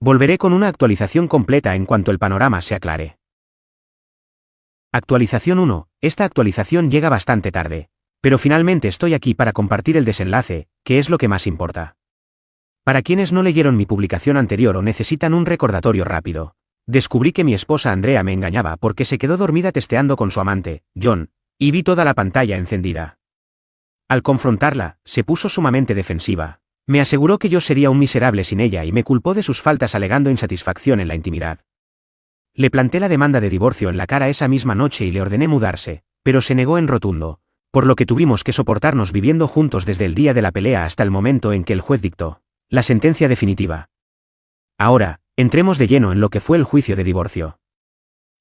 Volveré con una actualización completa en cuanto el panorama se aclare. Actualización 1. Esta actualización llega bastante tarde, pero finalmente estoy aquí para compartir el desenlace, que es lo que más importa. Para quienes no leyeron mi publicación anterior o necesitan un recordatorio rápido, descubrí que mi esposa Andrea me engañaba porque se quedó dormida testeando con su amante, John, y vi toda la pantalla encendida. Al confrontarla, se puso sumamente defensiva. Me aseguró que yo sería un miserable sin ella y me culpó de sus faltas alegando insatisfacción en la intimidad. Le planté la demanda de divorcio en la cara esa misma noche y le ordené mudarse, pero se negó en rotundo, por lo que tuvimos que soportarnos viviendo juntos desde el día de la pelea hasta el momento en que el juez dictó la sentencia definitiva. Ahora, entremos de lleno en lo que fue el juicio de divorcio.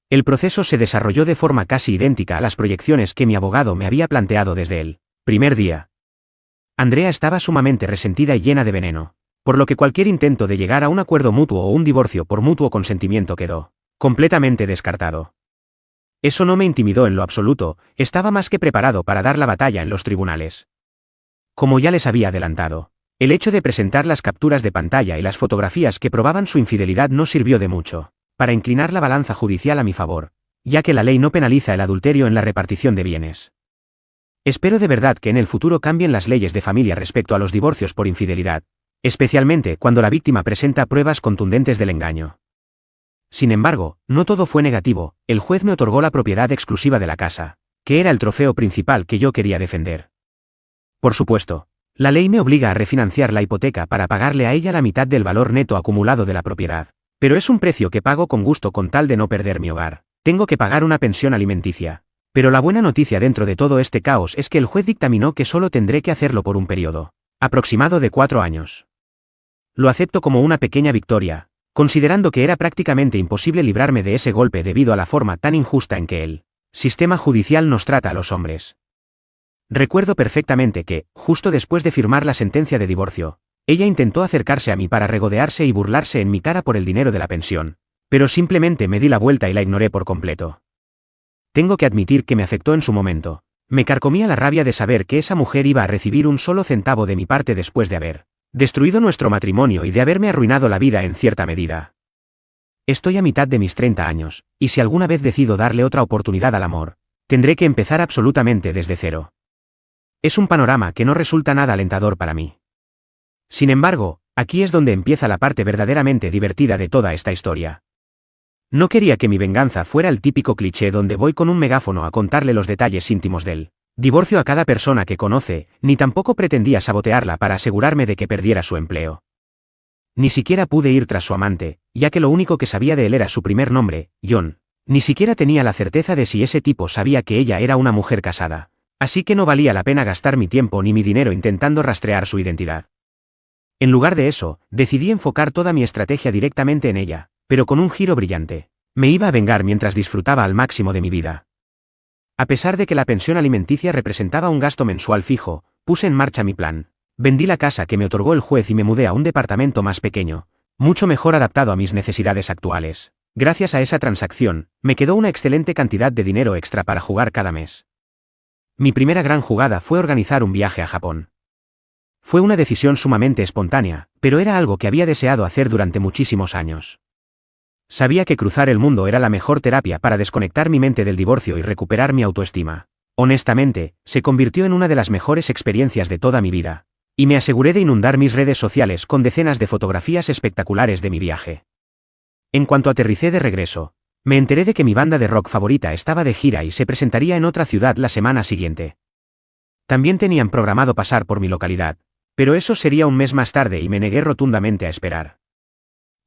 El proceso se desarrolló de forma casi idéntica a las proyecciones que mi abogado me había planteado desde el primer día. Andrea estaba sumamente resentida y llena de veneno, por lo que cualquier intento de llegar a un acuerdo mutuo o un divorcio por mutuo consentimiento quedó completamente descartado. Eso no me intimidó en lo absoluto, estaba más que preparado para dar la batalla en los tribunales. Como ya les había adelantado, el hecho de presentar las capturas de pantalla y las fotografías que probaban su infidelidad no sirvió de mucho para inclinar la balanza judicial a mi favor, ya que la ley no penaliza el adulterio en la repartición de bienes. Espero de verdad que en el futuro cambien las leyes de familia respecto a los divorcios por infidelidad, especialmente cuando la víctima presenta pruebas contundentes del engaño. Sin embargo, no todo fue negativo, el juez me otorgó la propiedad exclusiva de la casa, que era el trofeo principal que yo quería defender. Por supuesto, la ley me obliga a refinanciar la hipoteca para pagarle a ella la mitad del valor neto acumulado de la propiedad, pero es un precio que pago con gusto con tal de no perder mi hogar. Tengo que pagar una pensión alimenticia. Pero la buena noticia dentro de todo este caos es que el juez dictaminó que solo tendré que hacerlo por un periodo aproximado de 4 años. Lo acepto como una pequeña victoria, considerando que era prácticamente imposible librarme de ese golpe debido a la forma tan injusta en que el sistema judicial nos trata a los hombres. Recuerdo perfectamente que, justo después de firmar la sentencia de divorcio, ella intentó acercarse a mí para regodearse y burlarse en mi cara por el dinero de la pensión, pero simplemente me di la vuelta y la ignoré por completo. Tengo que admitir que me afectó en su momento. Me carcomía la rabia de saber que esa mujer iba a recibir un solo centavo de mi parte después de haber destruido nuestro matrimonio y de haberme arruinado la vida en cierta medida. Estoy a mitad de mis 30 años, y si alguna vez decido darle otra oportunidad al amor, tendré que empezar absolutamente desde cero. Es un panorama que no resulta nada alentador para mí. Sin embargo, aquí es donde empieza la parte verdaderamente divertida de toda esta historia. No quería que mi venganza fuera el típico cliché donde voy con un megáfono a contarle los detalles íntimos del divorcio a cada persona que conoce, ni tampoco pretendía sabotearla para asegurarme de que perdiera su empleo. Ni siquiera pude ir tras su amante, ya que lo único que sabía de él era su primer nombre, John. Ni siquiera tenía la certeza de si ese tipo sabía que ella era una mujer casada, así que no valía la pena gastar mi tiempo ni mi dinero intentando rastrear su identidad. En lugar de eso, decidí enfocar toda mi estrategia directamente en ella, pero con un giro brillante. Me iba a vengar mientras disfrutaba al máximo de mi vida. A pesar de que la pensión alimenticia representaba un gasto mensual fijo, puse en marcha mi plan. Vendí la casa que me otorgó el juez y me mudé a un departamento más pequeño, mucho mejor adaptado a mis necesidades actuales. Gracias a esa transacción, me quedó una excelente cantidad de dinero extra para jugar cada mes. Mi primera gran jugada fue organizar un viaje a Japón. Fue una decisión sumamente espontánea, pero era algo que había deseado hacer durante muchísimos años. Sabía que cruzar el mundo era la mejor terapia para desconectar mi mente del divorcio y recuperar mi autoestima. Honestamente, se convirtió en una de las mejores experiencias de toda mi vida, y me aseguré de inundar mis redes sociales con decenas de fotografías espectaculares de mi viaje. En cuanto aterricé de regreso, me enteré de que mi banda de rock favorita estaba de gira y se presentaría en otra ciudad la semana siguiente. También tenían programado pasar por mi localidad, pero eso sería un mes más tarde y me negué rotundamente a esperar.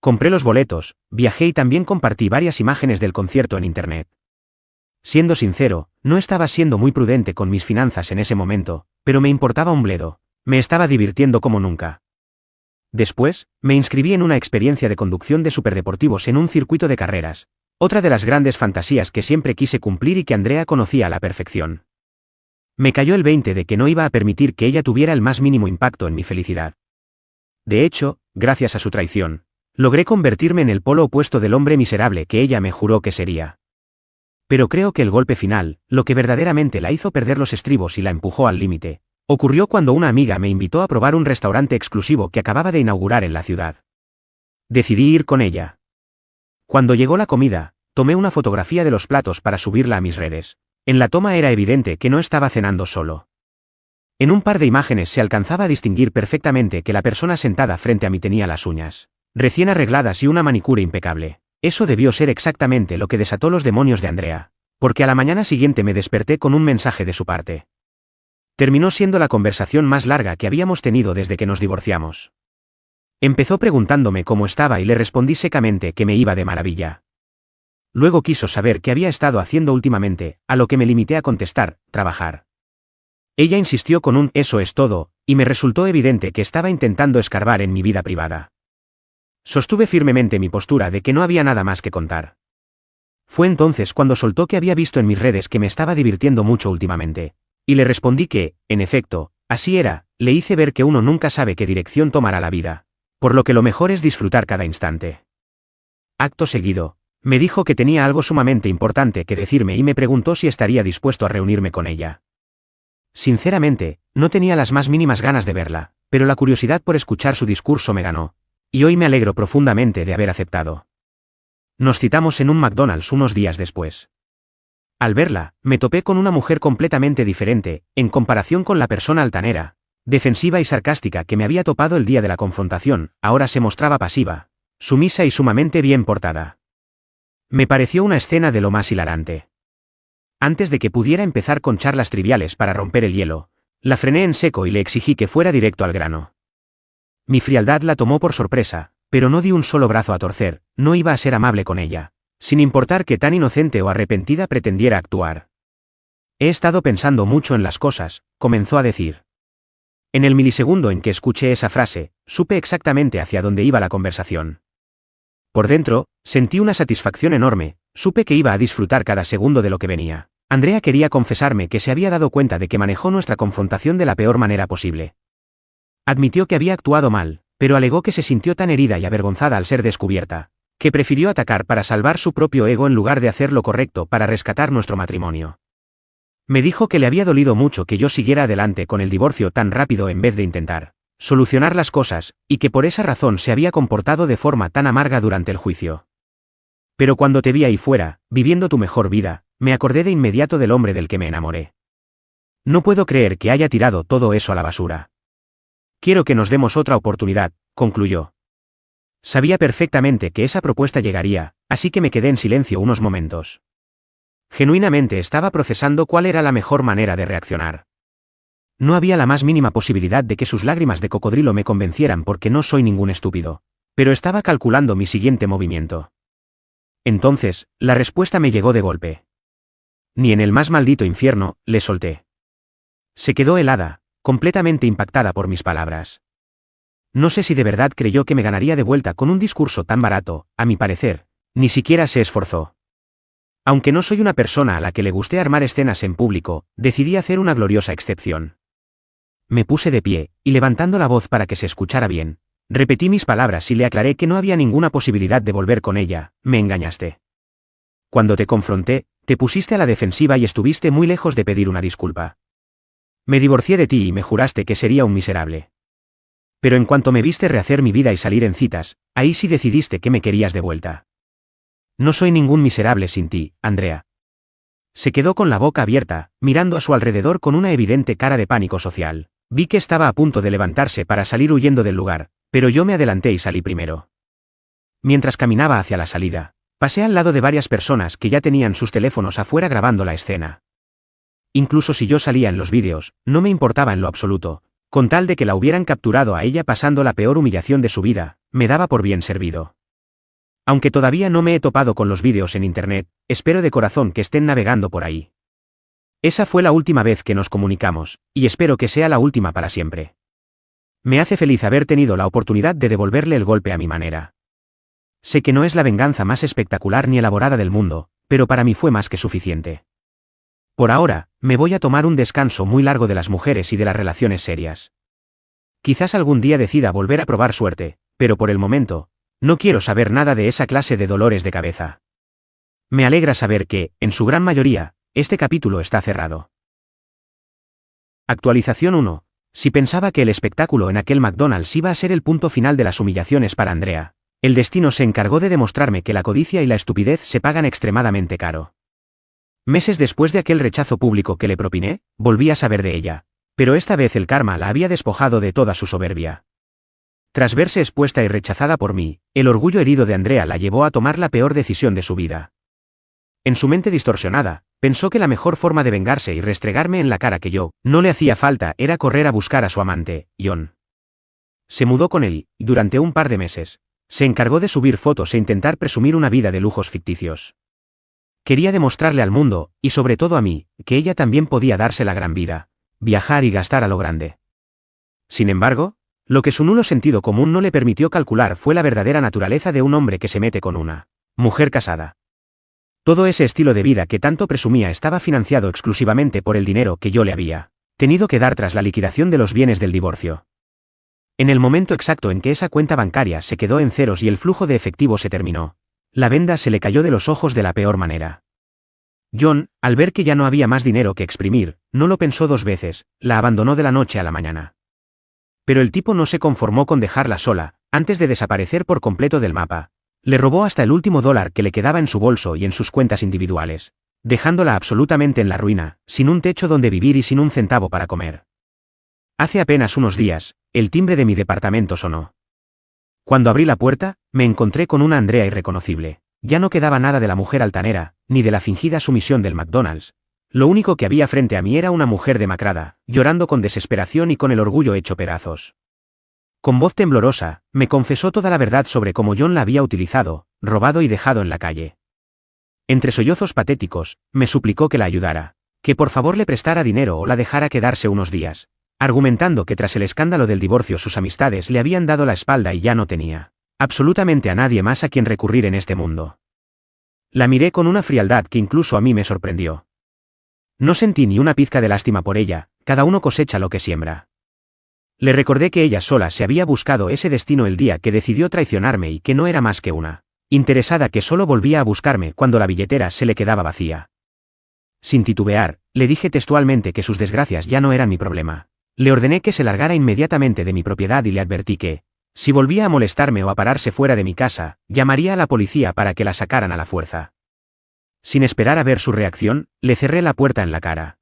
Compré los boletos, viajé y también compartí varias imágenes del concierto en internet. Siendo sincero, no estaba siendo muy prudente con mis finanzas en ese momento, pero me importaba un bledo, me estaba divirtiendo como nunca. Después, me inscribí en una experiencia de conducción de superdeportivos en un circuito de carreras, otra de las grandes fantasías que siempre quise cumplir y que Andrea conocía a la perfección. Me cayó el 20 de que no iba a permitir que ella tuviera el más mínimo impacto en mi felicidad. De hecho, gracias a su traición, logré convertirme en el polo opuesto del hombre miserable que ella me juró que sería. Pero creo que el golpe final, lo que verdaderamente la hizo perder los estribos y la empujó al límite, ocurrió cuando una amiga me invitó a probar un restaurante exclusivo que acababa de inaugurar en la ciudad. Decidí ir con ella. Cuando llegó la comida, tomé una fotografía de los platos para subirla a mis redes. En la toma era evidente que no estaba cenando solo. En un par de imágenes se alcanzaba a distinguir perfectamente que la persona sentada frente a mí tenía las uñas recién arregladas y una manicura impecable. Eso debió ser exactamente lo que desató los demonios de Andrea, porque a la mañana siguiente me desperté con un mensaje de su parte. Terminó siendo la conversación más larga que habíamos tenido desde que nos divorciamos. Empezó preguntándome cómo estaba y le respondí secamente que me iba de maravilla. Luego quiso saber qué había estado haciendo últimamente, a lo que me limité a contestar, trabajar. Ella insistió con un «eso es todo», y me resultó evidente que estaba intentando escarbar en mi vida privada. Sostuve firmemente mi postura de que no había nada más que contar. Fue entonces cuando soltó que había visto en mis redes que me estaba divirtiendo mucho últimamente, y le respondí que, en efecto, así era. Le hice ver que uno nunca sabe qué dirección tomará la vida, por lo que lo mejor es disfrutar cada instante. Acto seguido, me dijo que tenía algo sumamente importante que decirme y me preguntó si estaría dispuesto a reunirme con ella. Sinceramente, no tenía las más mínimas ganas de verla, pero la curiosidad por escuchar su discurso me ganó, y hoy me alegro profundamente de haber aceptado. Nos citamos en un McDonald's unos días después. Al verla, me topé con una mujer completamente diferente, en comparación con la persona altanera, defensiva y sarcástica que me había topado el día de la confrontación. Ahora se mostraba pasiva, sumisa y sumamente bien portada. Me pareció una escena de lo más hilarante. Antes de que pudiera empezar con charlas triviales para romper el hielo, la frené en seco y le exigí que fuera directo al grano. Mi frialdad la tomó por sorpresa, pero no di un solo brazo a torcer. No iba a ser amable con ella, sin importar qué tan inocente o arrepentida pretendiera actuar. He estado pensando mucho en las cosas, comenzó a decir. En el milisegundo en que escuché esa frase, supe exactamente hacia dónde iba la conversación. Por dentro, sentí una satisfacción enorme. Supe que iba a disfrutar cada segundo de lo que venía. Andrea quería confesarme que se había dado cuenta de que manejó nuestra confrontación de la peor manera posible. Admitió que había actuado mal, pero alegó que se sintió tan herida y avergonzada al ser descubierta, que prefirió atacar para salvar su propio ego en lugar de hacer lo correcto para rescatar nuestro matrimonio. Me dijo que le había dolido mucho que yo siguiera adelante con el divorcio tan rápido en vez de intentar solucionar las cosas, y que por esa razón se había comportado de forma tan amarga durante el juicio. Pero cuando te vi ahí fuera, viviendo tu mejor vida, me acordé de inmediato del hombre del que me enamoré. No puedo creer que haya tirado todo eso a la basura. Quiero que nos demos otra oportunidad, concluyó. Sabía perfectamente que esa propuesta llegaría, así que me quedé en silencio unos momentos. Genuinamente estaba procesando cuál era la mejor manera de reaccionar. No había la más mínima posibilidad de que sus lágrimas de cocodrilo me convencieran porque no soy ningún estúpido, pero estaba calculando mi siguiente movimiento. Entonces, la respuesta me llegó de golpe. Ni en el más maldito infierno, le solté. Se quedó helada, completamente impactada por mis palabras. No sé si de verdad creyó que me ganaría de vuelta con un discurso tan barato. A mi parecer, ni siquiera se esforzó. Aunque no soy una persona a la que le guste armar escenas en público, decidí hacer una gloriosa excepción. Me puse de pie, y levantando la voz para que se escuchara bien, repetí mis palabras y le aclaré que no había ninguna posibilidad de volver con ella. Me engañaste. Cuando te confronté, te pusiste a la defensiva y estuviste muy lejos de pedir una disculpa. Me divorcié de ti y me juraste que sería un miserable. Pero en cuanto me viste rehacer mi vida y salir en citas, ahí sí decidiste que me querías de vuelta. No soy ningún miserable sin ti, Andrea. Se quedó con la boca abierta, mirando a su alrededor con una evidente cara de pánico social. Vi que estaba a punto de levantarse para salir huyendo del lugar, pero yo me adelanté y salí primero. Mientras caminaba hacia la salida, pasé al lado de varias personas que ya tenían sus teléfonos afuera grabando la escena. Incluso si yo salía en los vídeos, no me importaba en lo absoluto, con tal de que la hubieran capturado a ella pasando la peor humillación de su vida, me daba por bien servido. Aunque todavía no me he topado con los vídeos en internet, espero de corazón que estén navegando por ahí. Esa fue la última vez que nos comunicamos, y espero que sea la última para siempre. Me hace feliz haber tenido la oportunidad de devolverle el golpe a mi manera. Sé que no es la venganza más espectacular ni elaborada del mundo, pero para mí fue más que suficiente. Por ahora, me voy a tomar un descanso muy largo de las mujeres y de las relaciones serias. Quizás algún día decida volver a probar suerte, pero por el momento, no quiero saber nada de esa clase de dolores de cabeza. Me alegra saber que, en su gran mayoría, este capítulo está cerrado. Actualización 1. Si pensaba que el espectáculo en aquel McDonald's iba a ser el punto final de las humillaciones para Andrea, El destino se encargó de demostrarme que la codicia y la estupidez se pagan extremadamente caro. Meses después de aquel rechazo público que le propiné, volví a saber de ella, pero esta vez el karma la había despojado de toda su soberbia. Tras verse expuesta y rechazada por mí, el orgullo herido de Andrea la llevó a tomar la peor decisión de su vida. En su mente distorsionada, pensó que la mejor forma de vengarse y restregarme en la cara que yo no le hacía falta era correr a buscar a su amante, John. Se mudó con él, y durante un par de meses, se encargó de subir fotos e intentar presumir una vida de lujos ficticios. Quería demostrarle al mundo, y sobre todo a mí, que ella también podía darse la gran vida, viajar y gastar a lo grande. Sin embargo, lo que su nulo sentido común no le permitió calcular fue la verdadera naturaleza de un hombre que se mete con una mujer casada. Todo ese estilo de vida que tanto presumía estaba financiado exclusivamente por el dinero que yo le había tenido que dar tras la liquidación de los bienes del divorcio. En el momento exacto en que esa cuenta bancaria se quedó en ceros y el flujo de efectivo se terminó, la venda se le cayó de los ojos de la peor manera. John, al ver que ya no había más dinero que exprimir, no lo pensó dos veces, la abandonó de la noche a la mañana. Pero el tipo no se conformó con dejarla sola, antes de desaparecer por completo del mapa. Le robó hasta el último dólar que le quedaba en su bolso y en sus cuentas individuales, dejándola absolutamente en la ruina, sin un techo donde vivir y sin un centavo para comer. Hace apenas unos días, el timbre de mi departamento sonó. Cuando abrí la puerta, me encontré con una Andrea irreconocible. Ya no quedaba nada de la mujer altanera, ni de la fingida sumisión del McDonald's. Lo único que había frente a mí era una mujer demacrada, llorando con desesperación y con el orgullo hecho pedazos. Con voz temblorosa, me confesó toda la verdad sobre cómo John la había utilizado, robado y dejado en la calle. Entre sollozos patéticos, me suplicó que la ayudara, que por favor le prestara dinero o la dejara quedarse unos días, argumentando que tras el escándalo del divorcio sus amistades le habían dado la espalda y ya no tenía absolutamente a nadie más a quien recurrir en este mundo. La miré con una frialdad que incluso a mí me sorprendió. No sentí ni una pizca de lástima por ella, cada uno cosecha lo que siembra. Le recordé que ella sola se había buscado ese destino el día que decidió traicionarme y que no era más que una interesada que solo volvía a buscarme cuando la billetera se le quedaba vacía. Sin titubear, le dije textualmente que sus desgracias ya no eran mi problema. Le ordené que se largara inmediatamente de mi propiedad y le advertí que, si volvía a molestarme o a pararse fuera de mi casa, llamaría a la policía para que la sacaran a la fuerza. Sin esperar a ver su reacción, le cerré la puerta en la cara.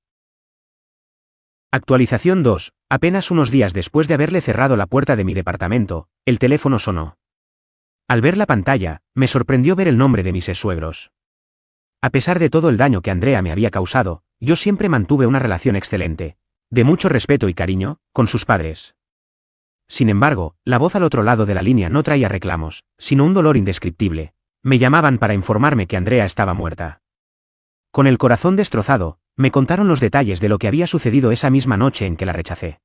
Actualización 2. Apenas unos días después de haberle cerrado la puerta de mi departamento, el teléfono sonó. Al ver la pantalla, me sorprendió ver el nombre de mis exsuegros. A pesar de todo el daño que Andrea me había causado, yo siempre mantuve una relación excelente, de mucho respeto y cariño, con sus padres. Sin embargo, la voz al otro lado de la línea no traía reclamos, sino un dolor indescriptible. Me llamaban para informarme que Andrea estaba muerta. Con el corazón destrozado, me contaron los detalles de lo que había sucedido esa misma noche en que la rechacé.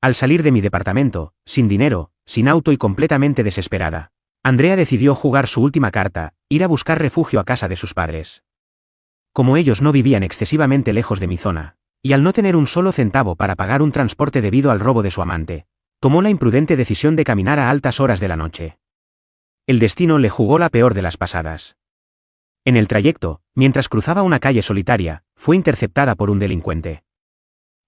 Al salir de mi departamento, sin dinero, sin auto y completamente desesperada, Andrea decidió jugar su última carta, ir a buscar refugio a casa de sus padres. Como ellos no vivían excesivamente lejos de mi zona, y al no tener un solo centavo para pagar un transporte debido al robo de su amante, tomó la imprudente decisión de caminar a altas horas de la noche. El destino le jugó la peor de las pasadas. En el trayecto, mientras cruzaba una calle solitaria, fue interceptada por un delincuente.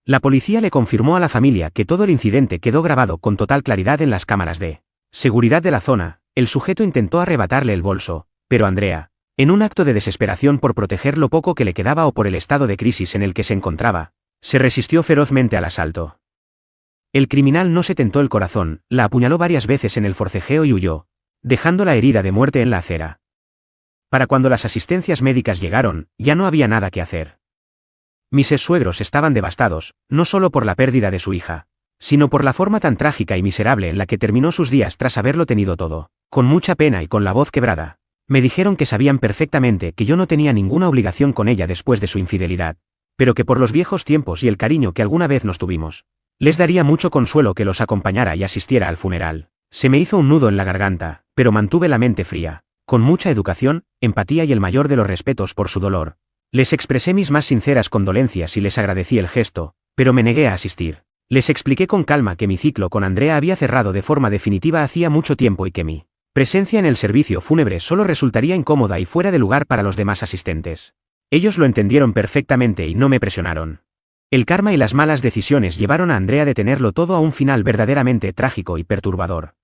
La policía le confirmó a la familia que todo el incidente quedó grabado con total claridad en las cámaras de seguridad de la zona. El sujeto intentó arrebatarle el bolso, pero Andrea, en un acto de desesperación por proteger lo poco que le quedaba o por el estado de crisis en el que se encontraba, se resistió ferozmente al asalto. El criminal no se tentó el corazón, la apuñaló varias veces en el forcejeo y huyó, dejándola herida de muerte en la acera. Para cuando las asistencias médicas llegaron, ya no había nada que hacer. Mis exsuegros estaban devastados, no solo por la pérdida de su hija, sino por la forma tan trágica y miserable en la que terminó sus días tras haberlo tenido todo. Con mucha pena y con la voz quebrada, me dijeron que sabían perfectamente que yo no tenía ninguna obligación con ella después de su infidelidad, pero que por los viejos tiempos y el cariño que alguna vez nos tuvimos, les daría mucho consuelo que los acompañara y asistiera al funeral. Se me hizo un nudo en la garganta, pero mantuve la mente fría. Con mucha educación, empatía y el mayor de los respetos por su dolor, les expresé mis más sinceras condolencias y les agradecí el gesto, pero me negué a asistir. Les expliqué con calma que mi ciclo con Andrea había cerrado de forma definitiva hacía mucho tiempo y que mi presencia en el servicio fúnebre solo resultaría incómoda y fuera de lugar para los demás asistentes. Ellos lo entendieron perfectamente y no me presionaron. El karma y las malas decisiones llevaron a Andrea de tenerlo todo a un final verdaderamente trágico y perturbador.